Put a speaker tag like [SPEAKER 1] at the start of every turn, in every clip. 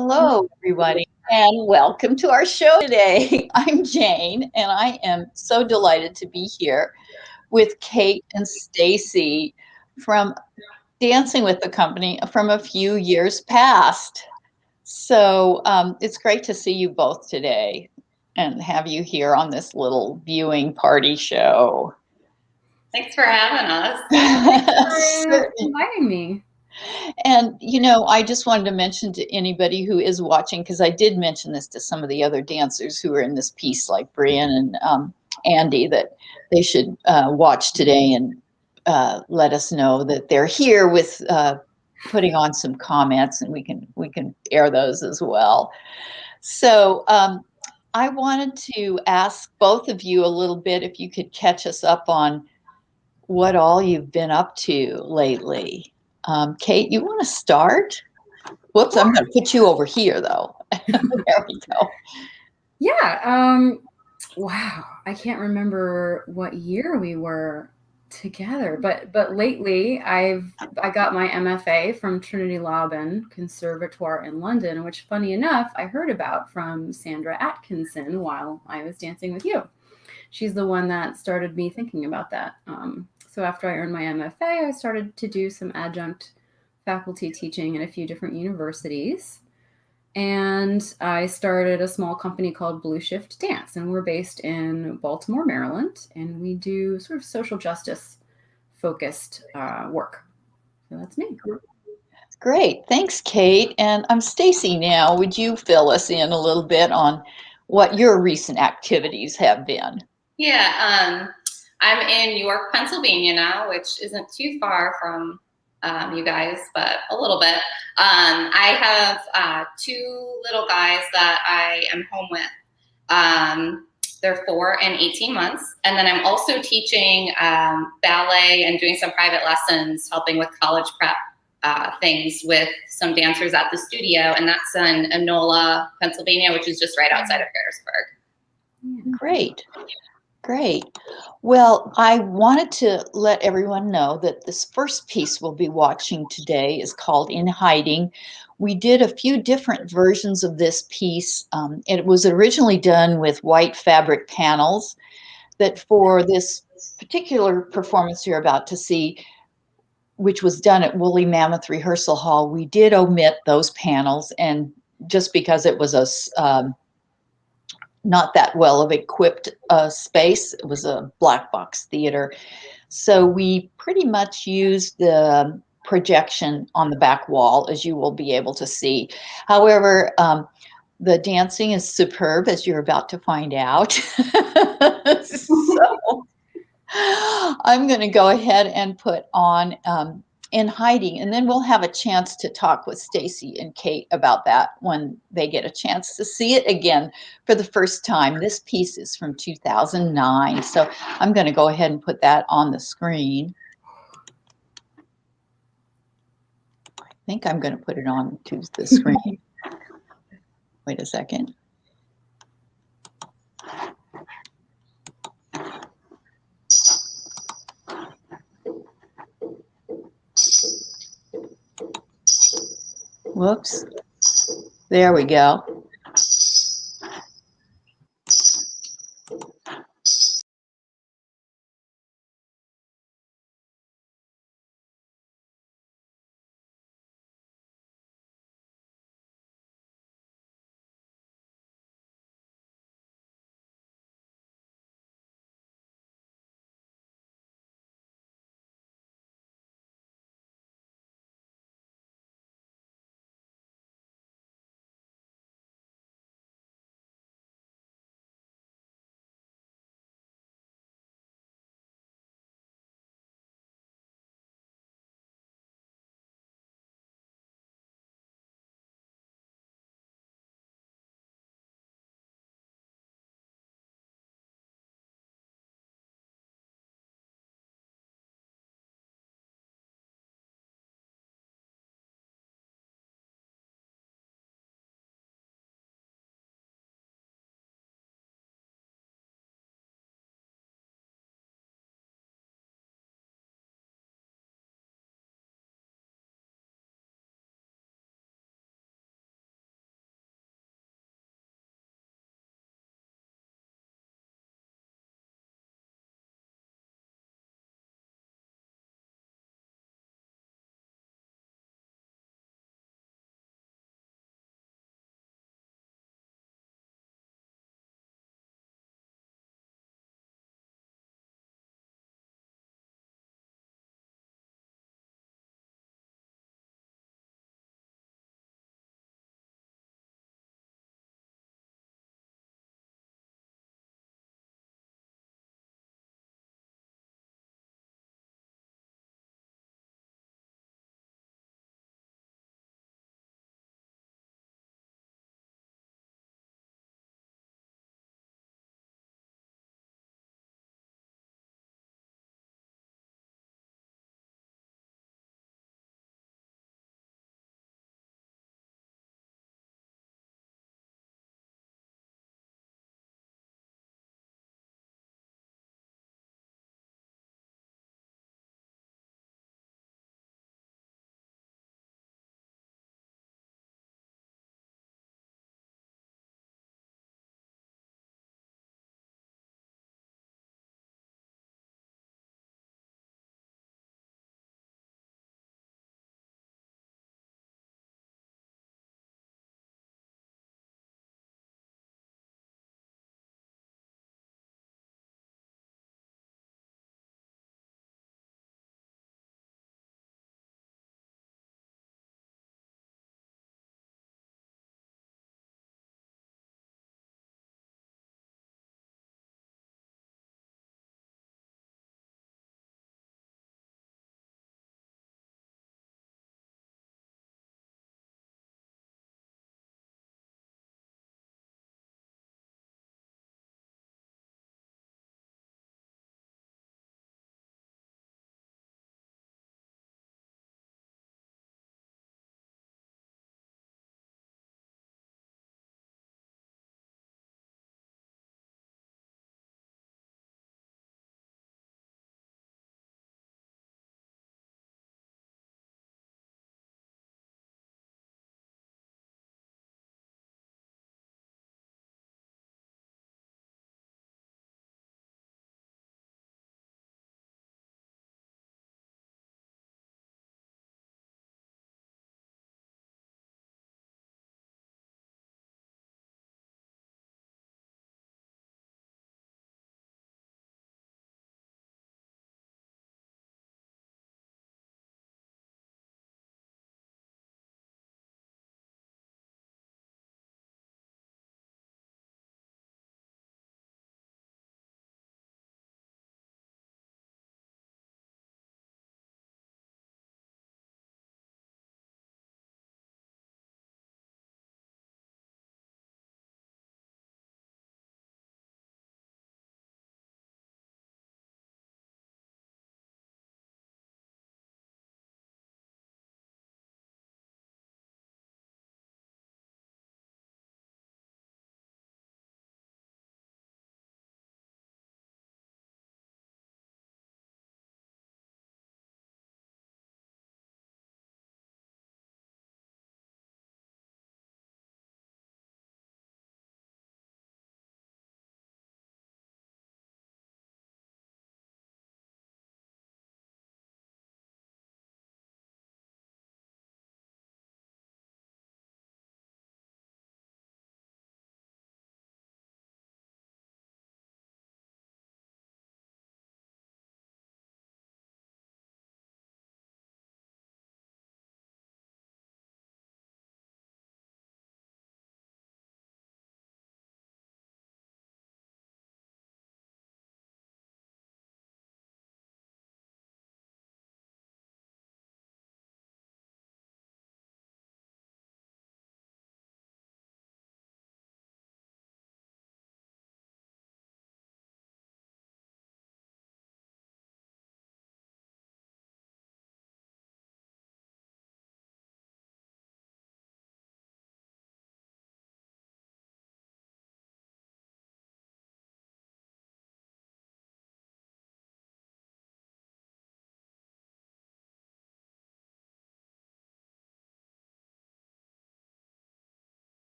[SPEAKER 1] Hello, everybody, and welcome to our show today. I'm Jane, and I am so delighted to be here with Kate and Stacy from Dancing with the Company from a few years past. So it's great to see you both today and have you here on this little viewing party show.
[SPEAKER 2] Thanks for having us.
[SPEAKER 3] Thanks for inviting me.
[SPEAKER 1] And, I just wanted to mention to anybody who is watching, because I did mention this to some of the other dancers who are in this piece, like Brian and Andy, that they should watch today and let us know that they're here with putting on some comments, and we can air those as well. So I wanted to ask both of you a little bit if you could catch us up on what all you've been up to lately. Kate, you want to start? Whoops, I'm going to put you over here, though. There we go.
[SPEAKER 3] Yeah. Wow. I can't remember what year we were together, but lately I got my MFA from Trinity Laban Conservatoire in London, which, funny enough, I heard about from Sandra Atkinson while I was dancing with you. She's the one that started me thinking about that. So after I earned my MFA, I started to do some adjunct faculty teaching in a few different universities. And I started a small company called Blue Shift Dance, and we're based in Baltimore, Maryland, and we do sort of social justice focused work. So that's me.
[SPEAKER 1] Great. Thanks, Kate. And I'm Stacy now. Would you fill us in a little bit on what your recent activities have been?
[SPEAKER 2] Yeah, I'm in York, Pennsylvania now, which isn't too far from you guys, but a little bit. I have two little guys that I am home with. They're 4 and 18 months. And then I'm also teaching ballet and doing some private lessons, helping with college prep things with some dancers at the studio. And that's in Enola, Pennsylvania, which is just right outside of Harrisburg.
[SPEAKER 1] Great. Great. Well, I wanted to let everyone know that this first piece we'll be watching today is called In Hiding. We did a few different versions of this piece. It was originally done with white fabric panels that for this particular performance you're about to see, which was done at Woolly Mammoth Rehearsal Hall, we did omit those panels, and just because it was a not that well of equipped space. It was a black box theater. So we pretty much used the projection on the back wall, as you will be able to see. However, the dancing is superb, as you're about to find out. So I'm going to go ahead and put on In Hiding, and then we'll have a chance to talk with Stacy and Kate about that when they get a chance to see it again for the first time. This piece is from 2009, so I'm going to go ahead and put that on the screen. I think I'm going to put it on to the screen. Wait a second. Whoops. There we go.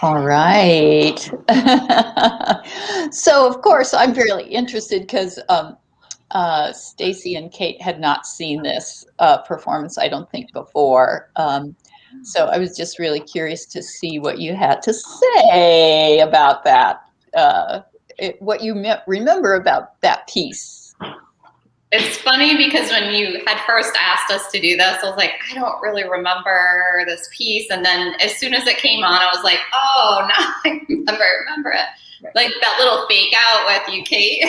[SPEAKER 1] All right. So, of course, I'm really interested because Stacy and Kate had not seen this performance, I don't think, before. So I was just really curious to see what you had to say about that, what you remember about that piece.
[SPEAKER 2] It's funny because when you had first asked us to do this, I was like, I don't really remember this piece. And then as soon as it came on, I was like, oh, now I remember it.
[SPEAKER 3] Right.
[SPEAKER 2] Like that little fake out with you, Kate.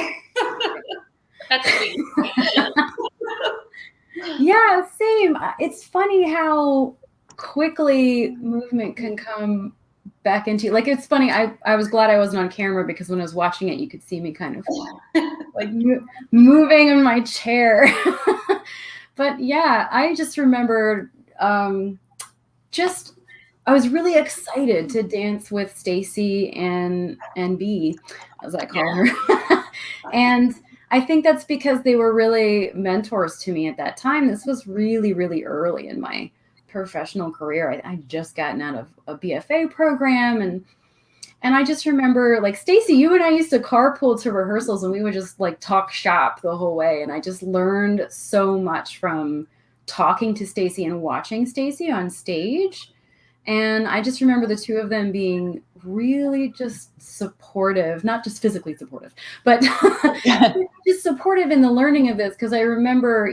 [SPEAKER 2] That's sweet.
[SPEAKER 3] Yeah, same. It's funny how quickly movement can come back into, like, it's funny. I was glad I wasn't on camera because when I was watching it, you could see me kind of like moving in my chair. But yeah, I just remembered just I was really excited to dance with Stacy and B, as I call her. And I think that's because they were really mentors to me at that time. This was really, really early in my professional career. I'd just gotten out of a BFA program, and I just remember, like, Stacy, you and I used to carpool to rehearsals and we would just like talk shop the whole way. And I just learned so much from talking to Stacy and watching Stacy on stage. And I just remember the two of them being really just supportive, not just physically supportive, but just supportive in the learning of this. Because I remember,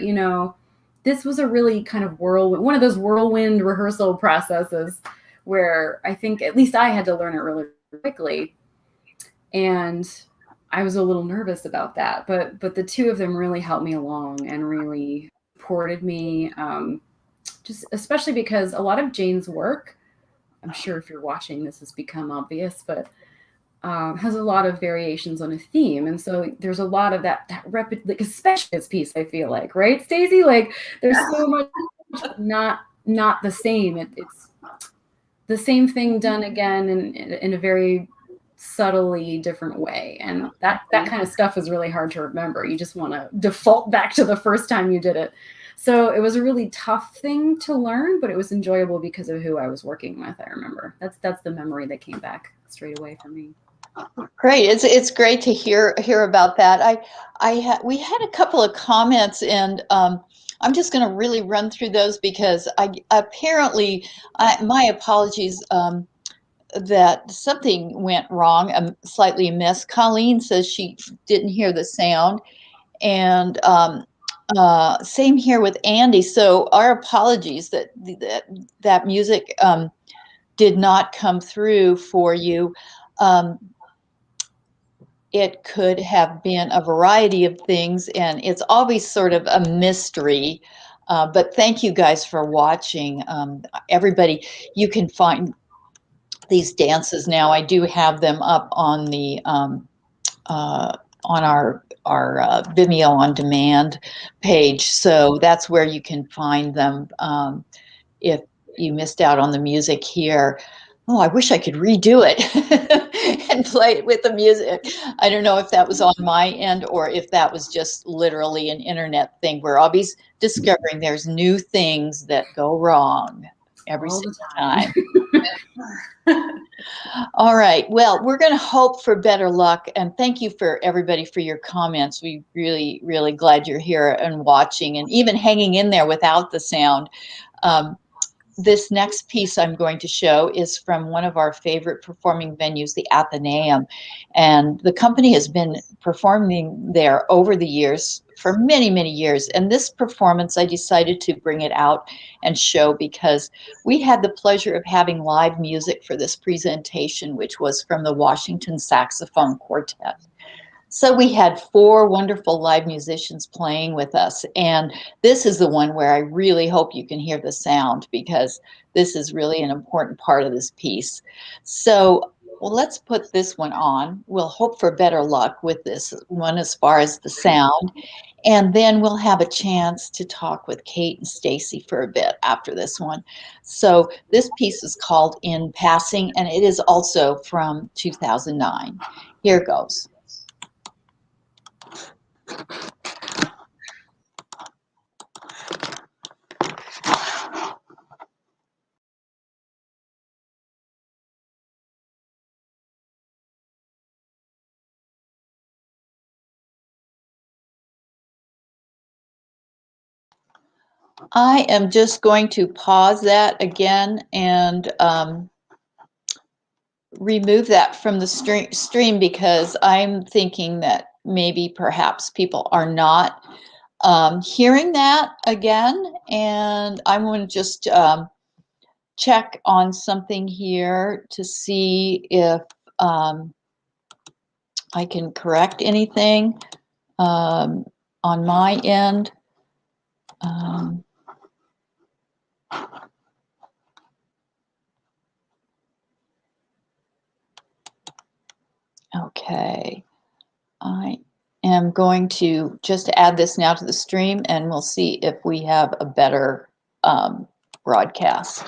[SPEAKER 3] this was a really kind of one of those whirlwind rehearsal processes where I think at least I had to learn it really quickly. And I was a little nervous about that, but the two of them really helped me along and really supported me. Just especially because a lot of Jane's work, I'm sure if you're watching, this has become obvious, but has a lot of variations on a theme. And so there's a lot of that like, especially this piece, I feel like, right, Stacey? Like there's so much not the same. It's the same thing done again in a very subtly different way. And that kind of stuff is really hard to remember. You just want to default back to the first time you did it. So it was a really tough thing to learn, but it was enjoyable because of who I was working with. I remember that's the memory that came back straight away for me.
[SPEAKER 1] Great, it's great to hear about that. We had a couple of comments, and I'm just going to really run through those because my apologies. That something went wrong, slightly amiss. Colleen says she didn't hear the sound, and same here with Andy. So our apologies that music did not come through for you. It could have been a variety of things, and it's always sort of a mystery. But thank you guys for watching. Everybody, you can find these dances now. I do have them up on the on our Vimeo on demand page, so that's where you can find them. If you missed out on the music here, oh, I wish I could redo it and play it with the music. I don't know if that was on my end or if that was just literally an internet thing. We're always discovering there's new things that go wrong every
[SPEAKER 3] All the
[SPEAKER 1] single
[SPEAKER 3] time.
[SPEAKER 1] All right. Well, we're going to hope for better luck. And thank you for everybody for your comments. We really, really glad you're here and watching and even hanging in there without the sound. This next piece I'm going to show is from one of our favorite performing venues, the Athenaeum. And the company has been performing there over the years for many, many years. And this performance, I decided to bring it out and show because we had the pleasure of having live music for this presentation, which was from the Washington Saxophone Quartet. So we had 4 wonderful live musicians playing with us. And this is the one where I really hope you can hear the sound because this is really an important part of this piece. So let's put this one on. We'll hope for better luck with this one as far as the sound. And then we'll have a chance to talk with Kate and Stacy for a bit after this one. So this piece is called In Passing, and it is also from 2009. Here goes. I am just going to pause that again and remove that from the stream because I'm thinking that maybe perhaps people are not hearing that again. And I'm going to just check on something here to see if I can correct anything on my end. Okay, I am going to just add this now to the stream and we'll see if we have a better broadcast.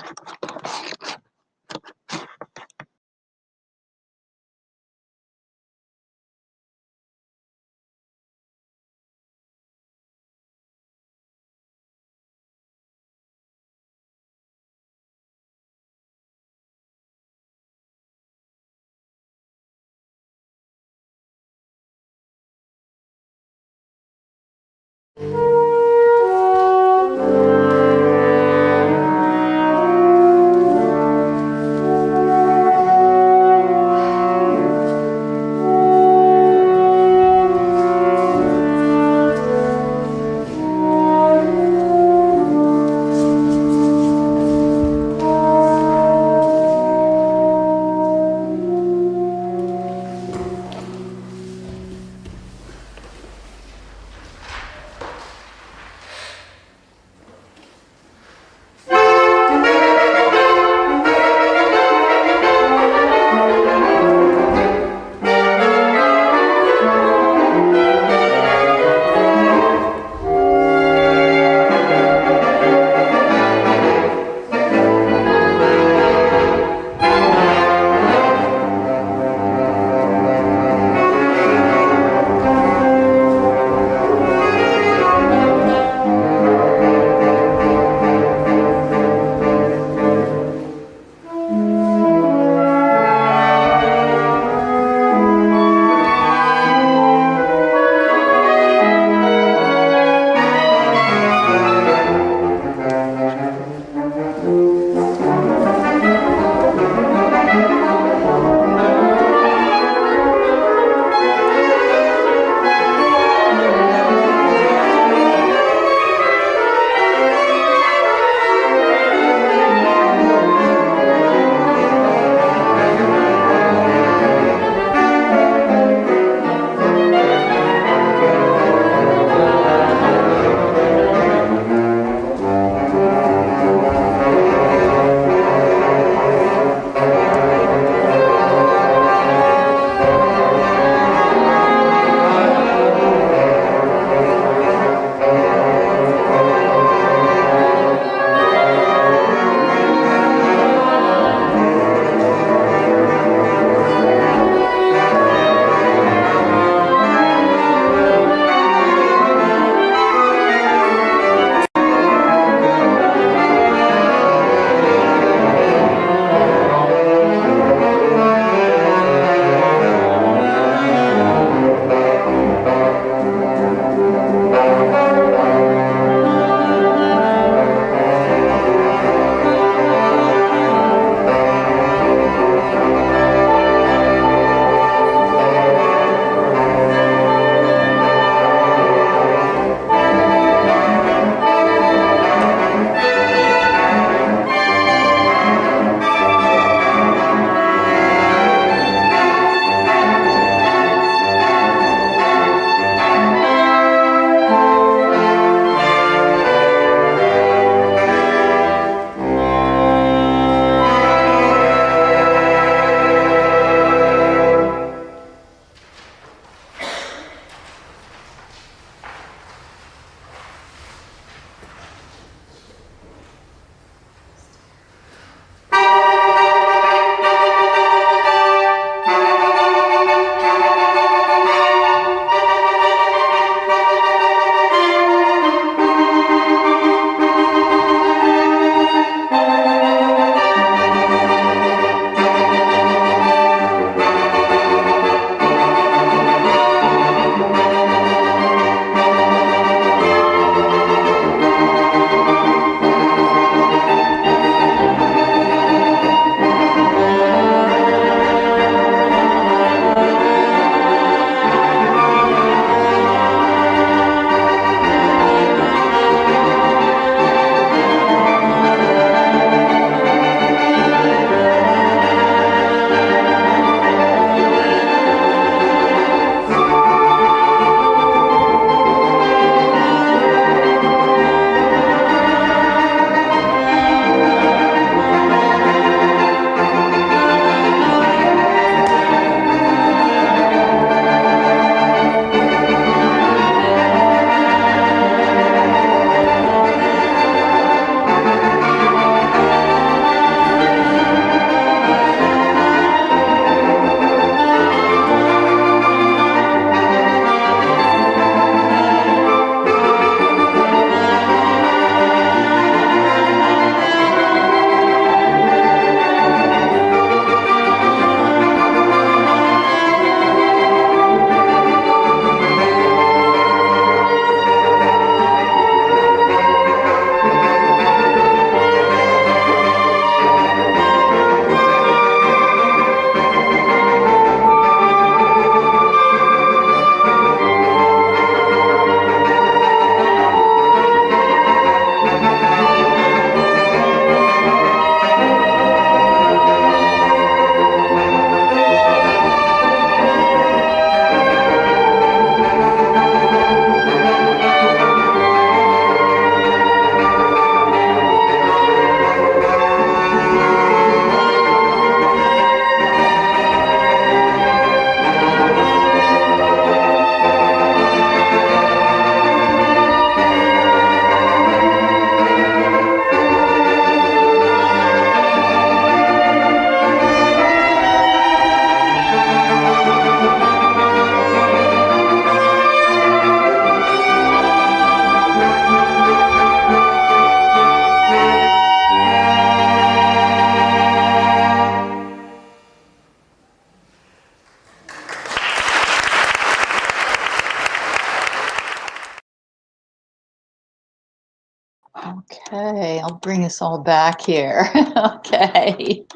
[SPEAKER 1] Okay, I'll bring us all back here. Okay.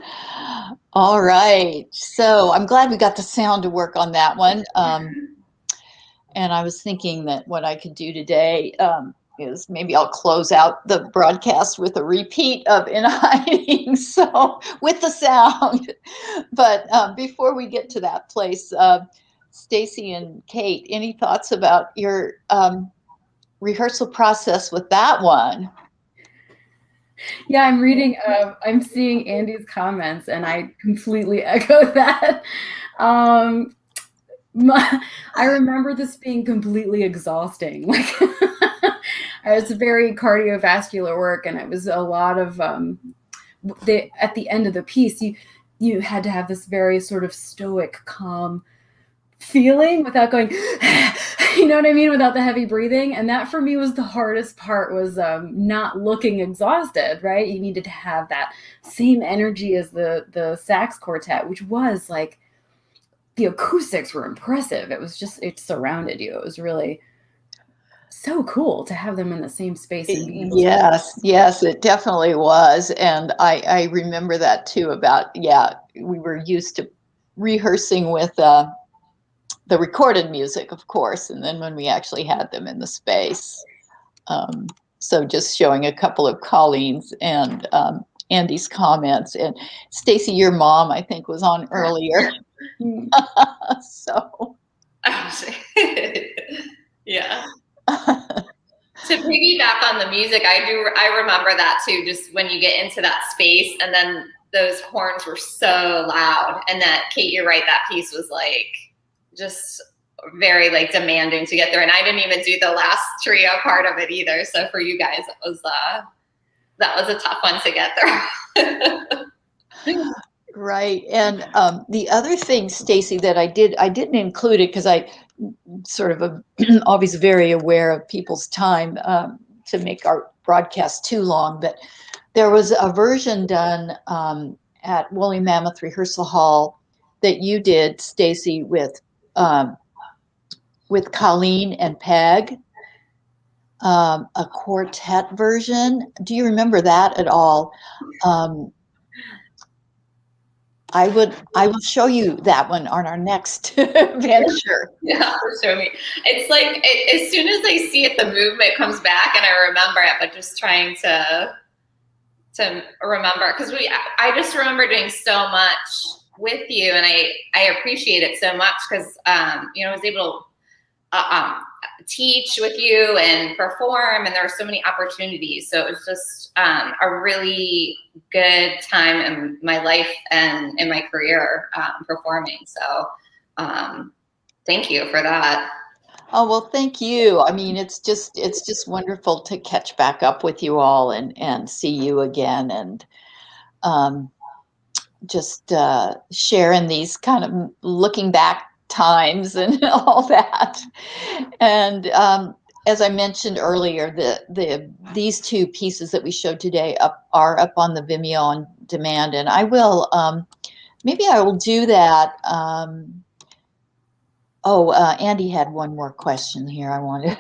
[SPEAKER 1] All right. So I'm glad we got the sound to work on that one. And I was thinking that what I could do today is maybe I'll close out the broadcast with a repeat of In Hiding, so with the sound. But before we get to that place, Stacy and Kate, any thoughts about your rehearsal process with that one?
[SPEAKER 3] Yeah, I'm seeing Andy's comments, and I completely echo that. Um, I remember this being completely exhausting. Like, it was very cardiovascular work, and it was a lot of at the end of the piece, you had to have this very sort of stoic, calm feeling without going, you know what I mean, without the heavy breathing. And that for me was the hardest part, was not looking exhausted. Right, you needed to have that same energy as the sax quartet, which was like, the acoustics were impressive. It was just, it surrounded you. It was really so cool to have them in the same space and be able to.
[SPEAKER 1] Yes, it definitely was. And I remember that too about, yeah, we were used to rehearsing with the recorded music, of course, and then when we actually had them in the space. So just showing a couple of Colleen's and Andy's comments. And Stacy, your mom, I think, was on earlier. So.
[SPEAKER 2] Yeah. To piggyback on the music, I remember that too, just when you get into that space, and then those horns were so loud. And that, Kate, you're right, that piece was like just very like demanding to get through. And I didn't even do the last trio part of it either. So for you guys, that was a tough one to get through.
[SPEAKER 1] Right. And the other thing, Stacy, that I didn't include it because I sort of always very aware of people's time to make our broadcast too long. But there was a version done at Woolly Mammoth Rehearsal Hall that you did, Stacy, with Colleen and Peg, a quartet version. Do you remember that at all? I will show you that one on our next venture.
[SPEAKER 2] Yeah, show me. It's like as soon as I see it, the movement comes back, and I remember it. But just trying to remember, because I just remember doing so much with you, and I appreciate it so much because I was able to teach with you and perform, and there were so many opportunities. So it was just a really good time in my life and in my career performing. So thank you for that.
[SPEAKER 1] Oh, well, thank you. I mean, it's just wonderful to catch back up with you all and see you again, and just sharing these kind of looking back times and all that. And as I mentioned earlier, these two pieces that we showed today are up on the Vimeo on demand, and I will maybe I will do that. Andy had one more question here. I wanted.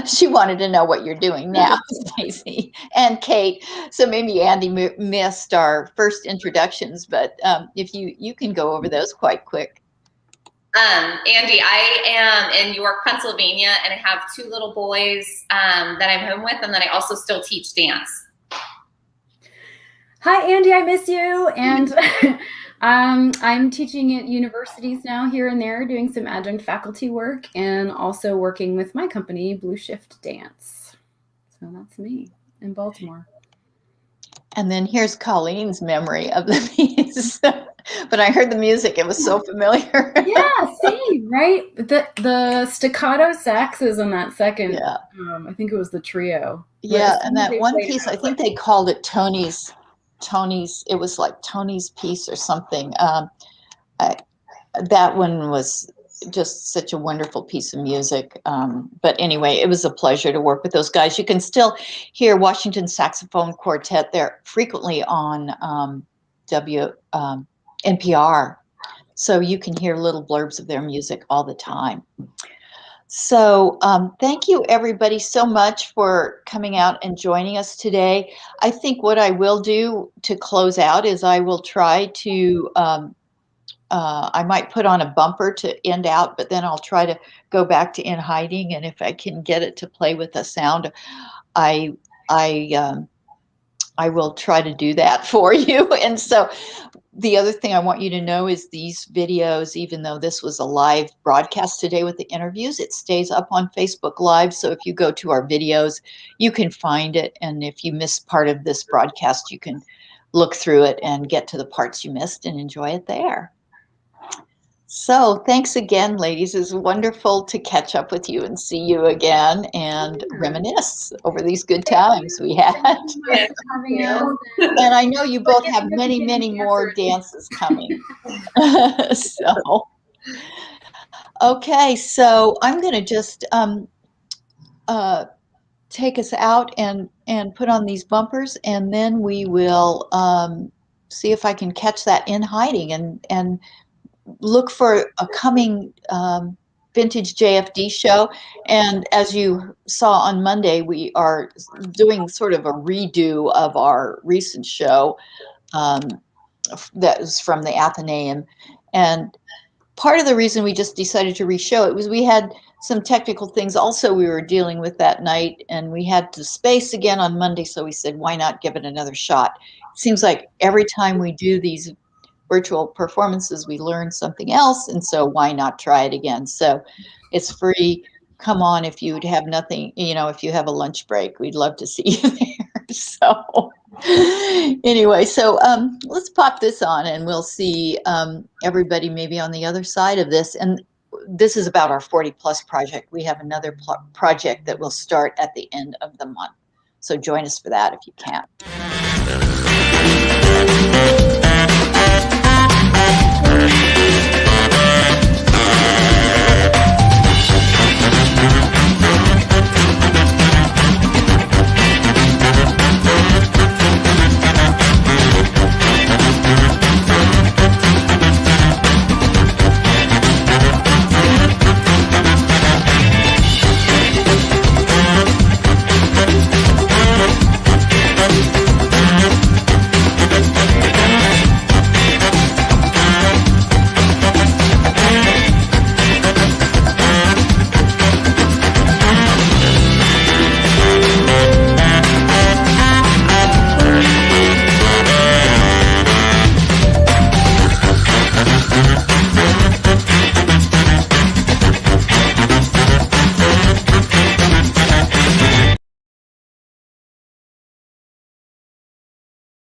[SPEAKER 1] She wanted to know what you're doing now, Stacy and Kate. So maybe Andy missed our first introductions, but if you can go over those quite quick.
[SPEAKER 2] Andy, I am in York, Pennsylvania, and I have two little boys that I'm home with, and then I also still teach dance.
[SPEAKER 3] Hi, Andy, I miss you. And I'm teaching at universities now, here and there, doing some adjunct faculty work, and also working with my company, Blue Shift Dance. So that's me in Baltimore. And
[SPEAKER 1] then here's Colleen's memory of the piece. But I heard the music; it was so familiar.
[SPEAKER 3] Yeah, same, right? The staccato saxes on that second.
[SPEAKER 1] Yeah.
[SPEAKER 3] I think it was the trio.
[SPEAKER 1] Yeah, and that one piece, I think they called it Tony's. It was like Tony's piece or something. That one was just such a wonderful piece of music. But anyway, it was a pleasure to work with those guys. You can still hear Washington Saxophone Quartet. They're frequently on NPR. So you can hear little blurbs of their music all the time. So thank you everybody so much for coming out and joining us today. I think what I will do to close out is I will try to, I might put on a bumper to end out, but then I'll try to go back to In Hiding, and if I can get it to play with the sound, I, I, I will try to do that for you. And so the other thing I want you to know is these videos, even though this was a live broadcast today with the interviews, it stays up on Facebook Live. So if you go to our videos, you can find it. And if you missed part of this broadcast, you can look through it and get to the parts you missed and enjoy it there. So thanks again, ladies. It's wonderful to catch up with you and see you again and reminisce over these good times we had.
[SPEAKER 2] Yes.
[SPEAKER 1] And I know you both have many, many more dances coming. So, okay, so I'm going to just take us out and put on these bumpers, and then we will see if I can catch that In Hiding and look for a coming vintage JFD show. And as you saw on Monday, we are doing sort of a redo of our recent show that was from the Athenaeum. And part of the reason we just decided to re-show it was we had some technical things also we were dealing with that night, and we had to space again on Monday, so we said, why not give it another shot? It seems like every time we do these virtual performances, we learn something else, and so why not try it again? So it's free. Come on, if you have nothing, if you have a lunch break, we'd love to see you there. So anyway, so let's pop this on, and we'll see everybody maybe on the other side of this. And this is about our 40 Plus project. We have another project that will start at the end of the month. So join us for that if you can.